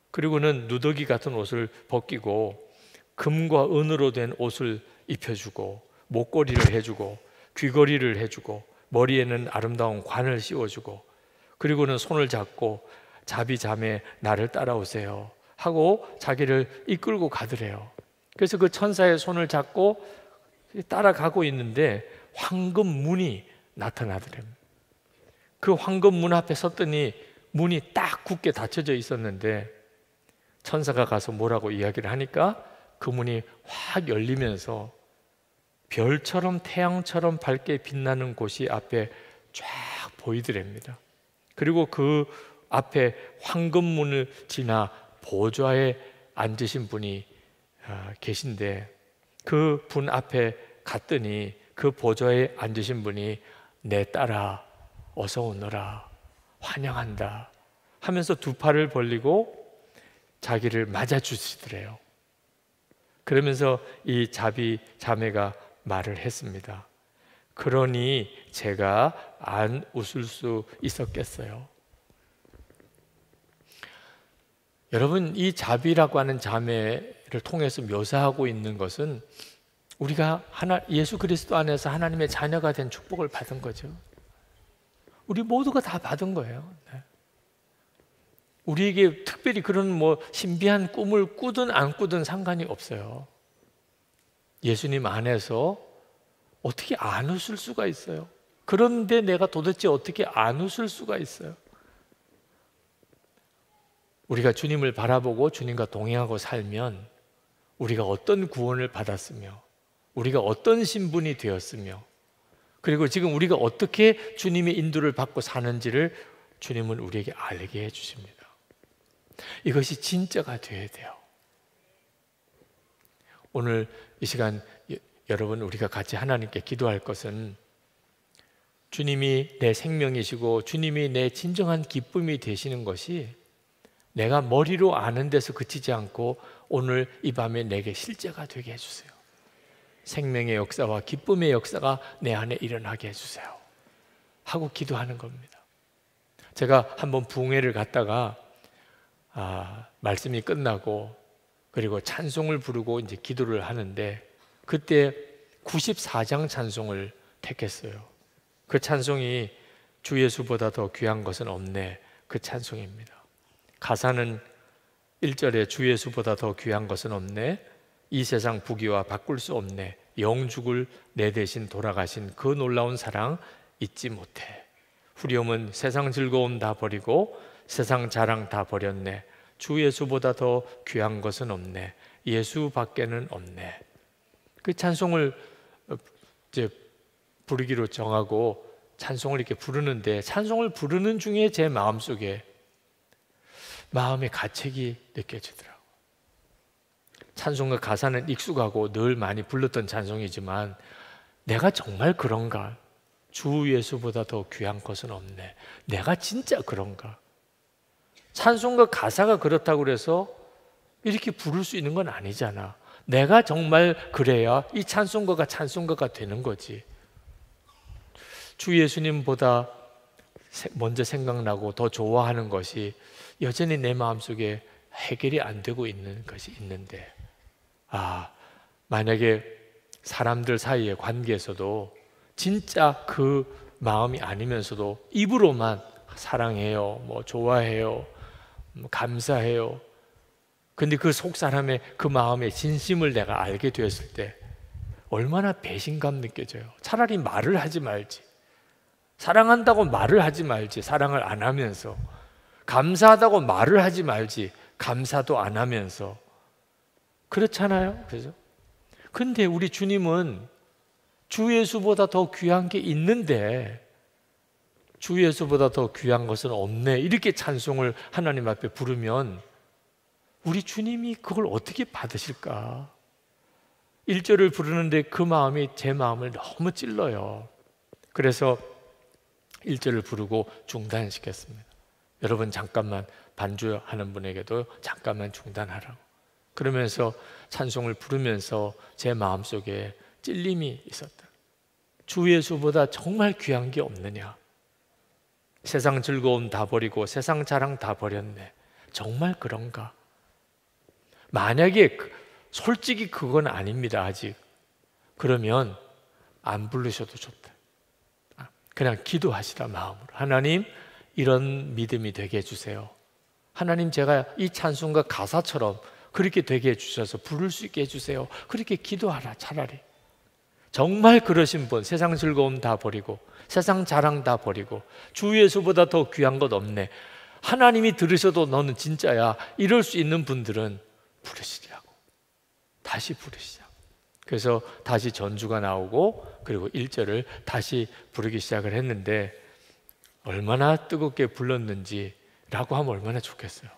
S1: 그리고는 누더기 같은 옷을 벗기고 금과 은으로 된 옷을 입혀주고 목걸이를 해주고 귀걸이를 해주고 머리에는 아름다운 관을 씌워주고 그리고는 손을 잡고 자비 자매 나를 따라오세요 하고 자기를 이끌고 가더래요. 그래서 그 천사의 손을 잡고 따라가고 있는데 황금 문이 나타나더래요. 그 황금 문 앞에 섰더니 문이 딱 굳게 닫혀져 있었는데 천사가 가서 뭐라고 이야기를 하니까 그 문이 확 열리면서 별처럼 태양처럼 밝게 빛나는 곳이 앞에 쫙 보이더랍니다. 그리고 그 앞에 황금문을 지나 보좌에 앉으신 분이 계신데 그 분 앞에 갔더니 그 보좌에 앉으신 분이 내 딸아 어서 오너라 환영한다 하면서 두 팔을 벌리고 자기를 맞아주시더래요. 그러면서 이 자비 자매가 말을 했습니다. 그러니 제가 안 웃을 수 있었겠어요. 여러분, 이 자비라고 하는 자매를 통해서 묘사하고 있는 것은 우리가 예수 그리스도 안에서 하나님의 자녀가 된 축복을 받은 거죠. 우리 모두가 다 받은 거예요. 우리에게 특별히 그런 신비한 꿈을 꾸든 안 꾸든 상관이 없어요. 예수님 안에서 어떻게 안 웃을 수가 있어요? 그런데 내가 도대체 어떻게 안 웃을 수가 있어요? 우리가 주님을 바라보고 주님과 동행하고 살면 우리가 어떤 구원을 받았으며 우리가 어떤 신분이 되었으며 그리고 지금 우리가 어떻게 주님의 인도를 받고 사는지를 주님은 우리에게 알게 해주십니다. 이것이 진짜가 되어야 돼요. 오늘 이 시간 여러분 우리가 같이 하나님께 기도할 것은 주님이 내 생명이시고 주님이 내 진정한 기쁨이 되시는 것이 내가 머리로 아는 데서 그치지 않고 오늘 이 밤에 내게 실제가 되게 해주세요. 생명의 역사와 기쁨의 역사가 내 안에 일어나게 해주세요 하고 기도하는 겁니다. 제가 한번 부흥회를 갔다가 말씀이 끝나고 그리고 찬송을 부르고 이제 기도를 하는데 그때 94장 찬송을 택했어요. 그 찬송이 주 예수보다 더 귀한 것은 없네, 그 찬송입니다. 가사는 1절에 주 예수보다 더 귀한 것은 없네, 이 세상 부귀와 바꿀 수 없네, 영죽을 내 대신 돌아가신 그 놀라운 사랑 잊지 못해. 후렴은 세상 즐거움 다 버리고 세상 자랑 다 버렸네, 주 예수보다 더 귀한 것은 없네, 예수밖에는 없네. 그 찬송을 이제 부르기로 정하고 찬송을 이렇게 부르는데 찬송을 부르는 중에 제 마음속에 마음의 가책이 느껴지더라고요. 찬송과 가사는 익숙하고 늘 많이 불렀던 찬송이지만 내가 정말 그런가? 주 예수보다 더 귀한 것은 없네. 내가 진짜 그런가? 찬송과 가사가 그렇다고 그래서 이렇게 부를 수 있는 건 아니잖아. 내가 정말 그래야 이 찬송가가 찬송가가 되는 거지. 주 예수님보다 먼저 생각나고 더 좋아하는 것이 여전히 내 마음속에 해결이 안 되고 있는 것이 있는데 만약에 사람들 사이의 관계에서도 진짜 그 마음이 아니면서도 입으로만 사랑해요, 좋아해요, 감사해요. 근데 그 속 사람의 그 마음의 진심을 내가 알게 되었을 때 얼마나 배신감 느껴져요. 차라리 말을 하지 말지. 사랑한다고 말을 하지 말지. 사랑을 안 하면서. 감사하다고 말을 하지 말지. 감사도 안 하면서. 그렇잖아요. 그죠? 근데 우리 주님은 주 예수보다 더 귀한 게 있는데 주 예수보다 더 귀한 것은 없네, 이렇게 찬송을 하나님 앞에 부르면 우리 주님이 그걸 어떻게 받으실까? 1절을 부르는데 그 마음이 제 마음을 너무 찔러요. 그래서 1절을 부르고 중단시켰습니다. 여러분 잠깐만, 반주하는 분에게도 잠깐만 중단하라고. 그러면서 찬송을 부르면서 제 마음속에 찔림이 있었다. 주 예수보다 정말 귀한 게 없느냐? 세상 즐거움 다 버리고 세상 자랑 다 버렸네. 정말 그런가? 만약에 솔직히 그건 아닙니다, 아직. 그러면 안 부르셔도 좋다. 그냥 기도하시라, 마음으로. 하나님, 이런 믿음이 되게 해주세요. 하나님, 제가 이 찬송가 가사처럼 그렇게 되게 해주셔서 부를 수 있게 해주세요. 그렇게 기도하라, 차라리. 정말 그러신 분, 세상 즐거움 다 버리고 세상 자랑 다 버리고 주 예수보다 더 귀한 것 없네, 하나님이 들으셔도 너는 진짜야, 이럴 수 있는 분들은 부르시라고. 다시 부르시자고. 그래서 다시 전주가 나오고 그리고 1절을 다시 부르기 시작을 했는데 얼마나 뜨겁게 불렀는지 라고 하면 얼마나 좋겠어요.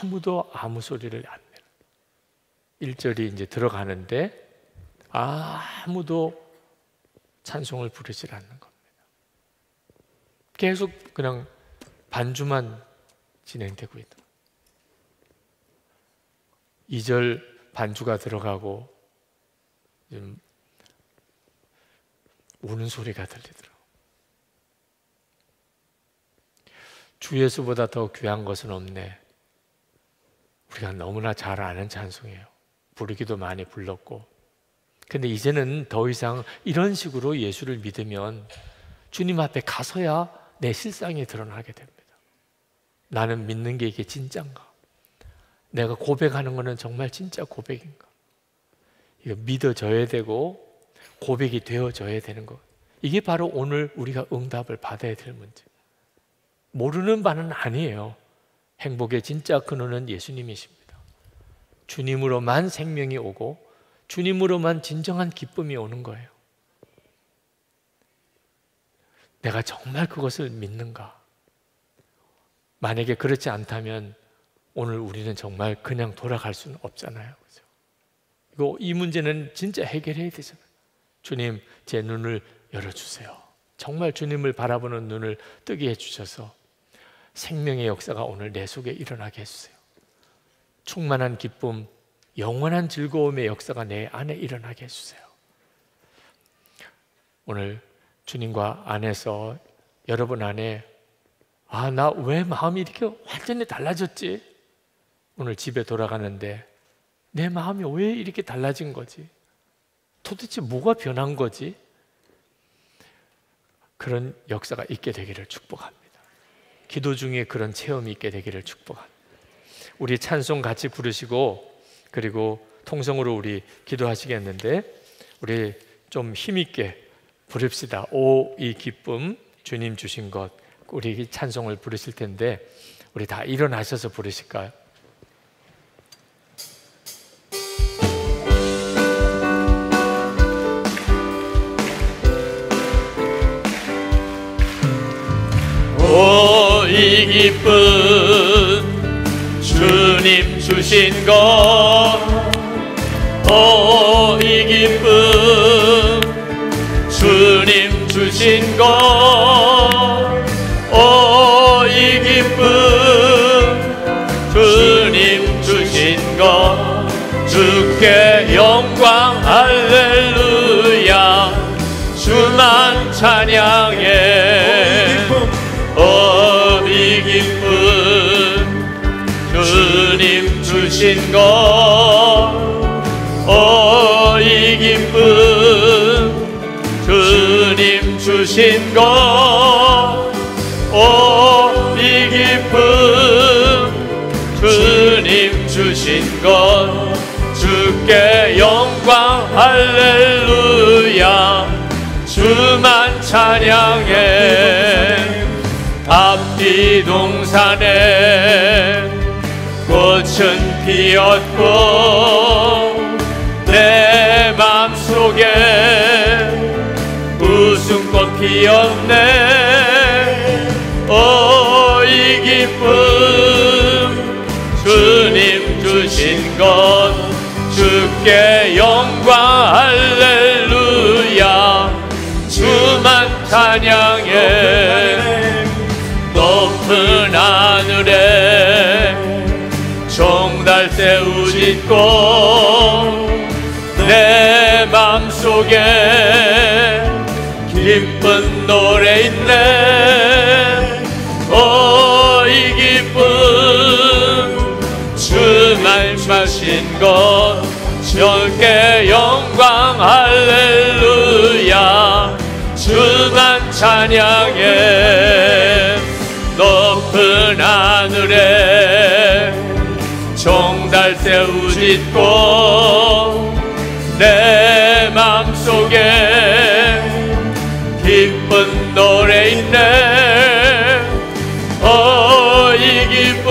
S1: 아무도 아무 소리를 안 내요. 1절이 이제 들어가는데 아무도 찬송을 부르지 않는 겁니다. 계속 그냥 반주만 진행되고 있다. 2절 반주가 들어가고 우는 소리가 들리더라고요. 주 예수보다 더 귀한 것은 없네. 우리가 너무나 잘 아는 찬송이에요. 부르기도 많이 불렀고. 근데 이제는 더 이상 이런 식으로 예수를 믿으면 주님 앞에 가서야 내 실상이 드러나게 됩니다. 나는 믿는 게 이게 진짠가? 내가 고백하는 거는 정말 진짜 고백인가? 이거 믿어져야 되고 고백이 되어져야 되는 거. 이게 바로 오늘 우리가 응답을 받아야 될 문제. 모르는 바는 아니에요. 행복의 진짜 근원은 예수님이십니다. 주님으로만 생명이 오고 주님으로만 진정한 기쁨이 오는 거예요. 내가 정말 그것을 믿는가? 만약에 그렇지 않다면 오늘 우리는 정말 그냥 돌아갈 수는 없잖아요. 그렇죠? 이 문제는 진짜 해결해야 되잖아요. 주님, 제 눈을 열어주세요. 정말 주님을 바라보는 눈을 뜨게 해주셔서 생명의 역사가 오늘 내 속에 일어나게 해주세요. 충만한 기쁨, 영원한 즐거움의 역사가 내 안에 일어나게 해주세요. 오늘 주님과 안에서 여러분 안에 나 왜 마음이 이렇게 완전히 달라졌지? 오늘 집에 돌아가는데 내 마음이 왜 이렇게 달라진 거지? 도대체 뭐가 변한 거지? 그런 역사가 있게 되기를 축복합니다. 기도 중에 그런 체험이 있게 되기를 축복합니다. 우리 찬송 같이 부르시고 그리고 통성으로 우리 기도하시겠는데 우리 좀 힘있게 부릅시다. 오, 이 기쁨 주님 주신 것. 우리 찬송을 부르실 텐데 우리 다 일어나셔서 부르실까요? 오, 이 기쁨 주님 주신 것. 오, 이 기쁨 주님 주신 것. 오, 이 기쁨 주님 주신 것. 주께 영광 할렐루야. 주만 찬양해. 오, 이 기쁨 주님 주신 것. 오, 이 기쁨 주님 주신 것. 오, 이 기쁨 주님 주신 것. 주께 영광 할렐루야. 주만 찬양해. 앞뒤 동산에 꽃은 피었고 내 맘속에 웃음꽃 피었네. 오, 이 기쁨 주님 주신 것. 주께 영광 할렐루야. 주만 찬양해. 높은 하늘에 종달새 우짖고 내 맘속에 기쁜 노래 있네. 오, 이 기쁨 주 말씀하신 것. 주께 영광 할렐루야. 주만 찬양해. 높은 하늘에 종달새 우짖고 내 맘속에 기쁜 노래 있네. 오, 이 기쁨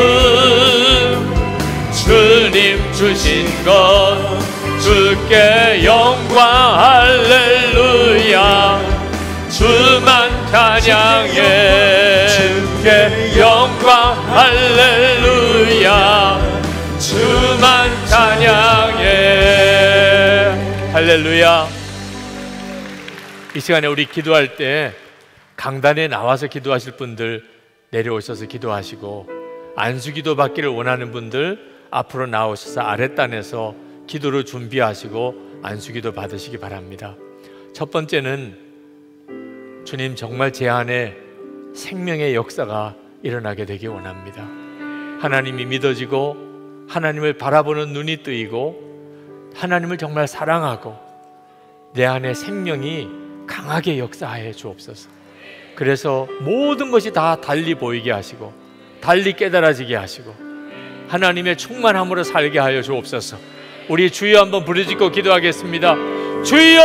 S1: 주님 주신 것. 주께 영광 할렐루야. 주만 찬양해. 주께 영광 할렐루야. 주만 찬양해. 할렐루야. 이 시간에 우리 기도할 때 강단에 나와서 기도하실 분들 내려오셔서 기도하시고, 안수기도 받기를 원하는 분들 앞으로 나오셔서 아랫단에서 기도를 준비하시고 안수기도 받으시기 바랍니다. 첫 번째는 주님, 정말 제 안에 생명의 역사가 일어나게 되기 원합니다. 하나님이 믿어지고 하나님을 바라보는 눈이 뜨이고 하나님을 정말 사랑하고 내 안에 생명이 강하게 역사하여 주옵소서. 그래서 모든 것이 다 달리 보이게 하시고 달리 깨달아지게 하시고 하나님의 충만함으로 살게 하여 주옵소서. 우리 주여 한번 부르짖고 기도하겠습니다. 주여!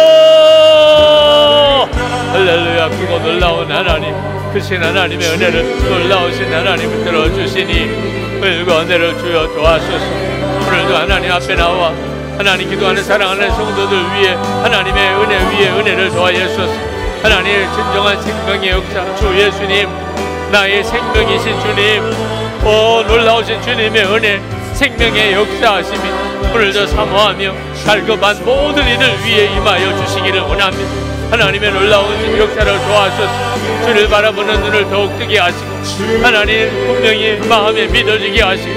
S1: 할렐루야. 크고 놀라운 하나님, 크신 하나님의 은혜를, 놀라우신 하나님을 들어주시니 은혜와 은혜를 주여 도와주소서. 오늘도 하나님 앞에 나와 하나님 기도하는 사랑하는 성도들 위해 하나님의 은혜 위에 은혜를 더하여 주소서. 하나님의 진정한 생명의 역사, 주 예수님, 나의 생명이신 주님, 놀라우신 주님의 은혜, 생명의 역사하심이 오늘도 사모하며 갈급한 모든 이들 위에 임하여 주시기를 원합니다. 하나님의 놀라운 역사를 도와주셔서 주를 바라보는 눈을 더욱 뜨게 하시고 하나님 분명히 마음에 믿어지게 하시고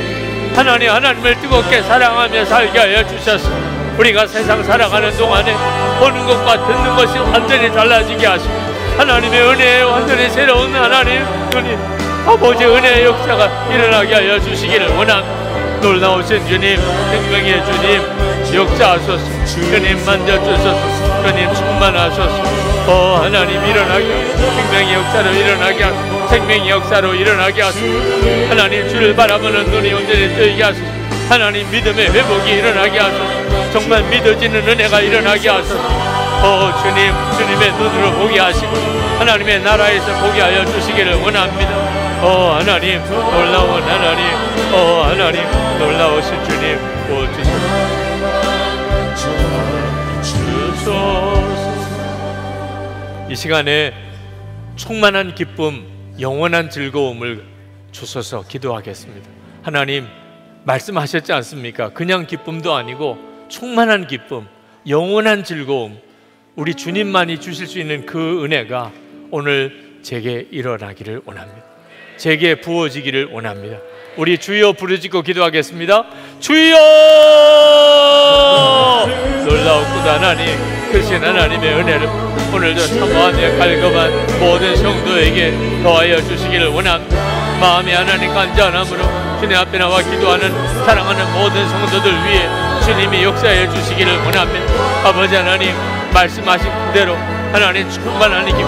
S1: 하나님을 뜨겁게 사랑하며 살게 하여 주셔서 우리가 세상 살아가는 동안에 보는 것과 듣는 것이 완전히 달라지게 하시고 하나님의 은혜에 완전히 새로운 하나님 주님 아버지 은혜의 역사가 일어나게 하여 주시기를 원합니다. 놀라우신 주님, 생명의 주님, 역사하소서. 주님 만져주소서. 주님 충만하소서. 하나님 일어나게 하소서. 생명의 역사로 일어나게 하소서. 생명의 역사로 일어나게 하소서. 하나님 주를 바라보는 눈이 온전히 뜨게 하소서. 하나님 믿음의 회복이 일어나게 하소서. 정말 믿어지는 은혜가 일어나게 하소서. 주님, 주님의 눈으로 보게 하시고 하나님의 나라에서 보게 하여 주시기를 원합니다. 하나님 놀라운 하나님, 하나님 놀라우신 주님 주소서. 이 시간에 충만한 기쁨, 영원한 즐거움을 주소서 기도하겠습니다. 하나님 말씀하셨지 않습니까? 그냥 기쁨도 아니고 충만한 기쁨, 영원한 즐거움, 우리 주님만이 주실 수 있는 그 은혜가 오늘 제게 일어나기를 원합니다. 제게 부어지기를 원합니다. 우리 주여 부르짖고 기도하겠습니다. 주여! 놀라우구나 하나님, 크신 하나님의 은혜를 오늘도 사모하며 갈급한 모든 성도에게 더하여 주시기를 원합니다. 마음이 하나님 간절함으로 주님 앞에 나와 기도하는 사랑하는 모든 성도들 위해 주님이 역사해 주시기를 원합니다. 아버지 하나님 말씀하신 그대로 하나님 충만한 기쁨,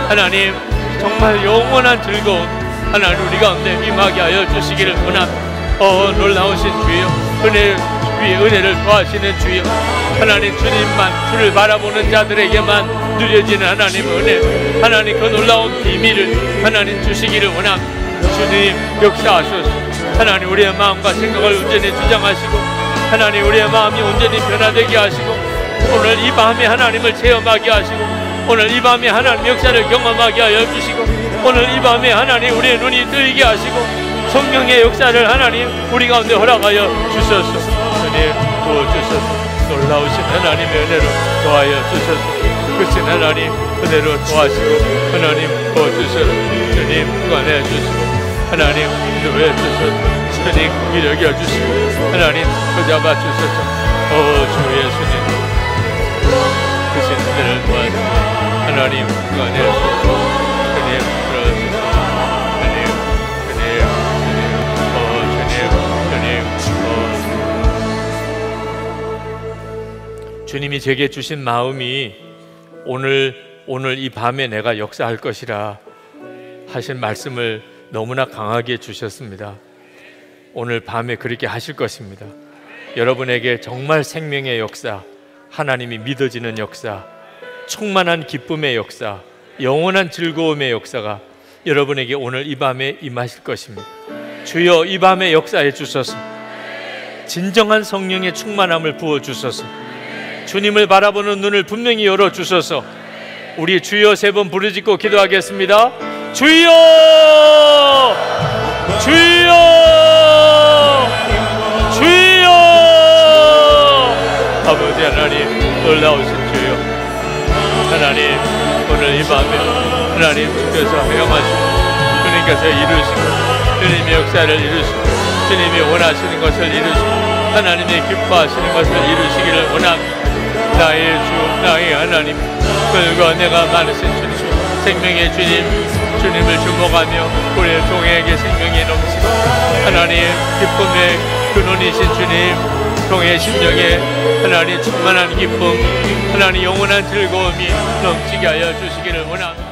S1: 하나님 정말 영원한 즐거움 하나님 우리 가운데 임하게 하여 주시기를 원합니다. 놀라우신 주여, 은혜 위에 은혜를 더하시는 주여, 하나님 주님만, 주를 바라보는 자들에게만 누려지는 하나님의 은혜, 하나님 그 놀라운 비밀을 하나님 주시기를 원합니다. 주님 역사하소서. 하나님 우리의 마음과 생각을 온전히 주장하시고 하나님 우리의 마음이 온전히 변화되게 하시고 오늘 이 밤에 하나님을 체험하게 하시고 오늘 이 밤에 하나님 역사를 경험하게 하여 주시고 오늘 이 밤에 하나님 우리의 눈이 뜨이게 하시고 성령의 역사를 하나님 우리 가운데 허락하여 주소서. 주님 도와주소서. 놀라우신 하나님의 은혜로 도와여 주소서. 크신 하나님 은혜로 도와시고 하나님 도와주소서. 주님 구원해 주시고 하나님 인도해 주소서. 주님 긍휼히 여겨주시고 하나님 붙잡아 주소서. 주 예수님 크신 은혜를 도와주시고 하나님 구원해 주소서. 주님 들어주소서. 주님이 제게 주신 마음이 오늘 이 밤에 내가 역사할 것이라 하신 말씀을 너무나 강하게 주셨습니다. 오늘 밤에 그렇게 하실 것입니다. 여러분에게 정말 생명의 역사, 하나님이 믿어지는 역사, 충만한 기쁨의 역사, 영원한 즐거움의 역사가 여러분에게 오늘 이 밤에 임하실 것입니다. 주여 이 밤에 역사해 주소서. 진정한 성령의 충만함을 부어 주소서. 주님을 바라보는 눈을 분명히 열어 주소서. 우리 주여 3번 부르짖고 기도하겠습니다. 주여! 주여! 주여! 아버지 하나님 놀라우신 주여, 하나님 오늘 이 밤에 하나님 주께서 행하시고 주님께서 이루시고 주님의 역사를 이루시고 주님이 원하시는 것을 이루시고 하나님의 기뻐하시는 것을 이루시기를 원합니다. 나의 주, 나의 하나님, 그리고 내가 많으신 주님, 생명의 주님, 주님을 주목하며 우리의 종에게 생명이 넘치고 하나님 기쁨의 근원이신 주님, 종의 심령에 하나님 충만한 기쁨, 하나님 영원한 즐거움이 넘치게 하여 주시기를 원합니다.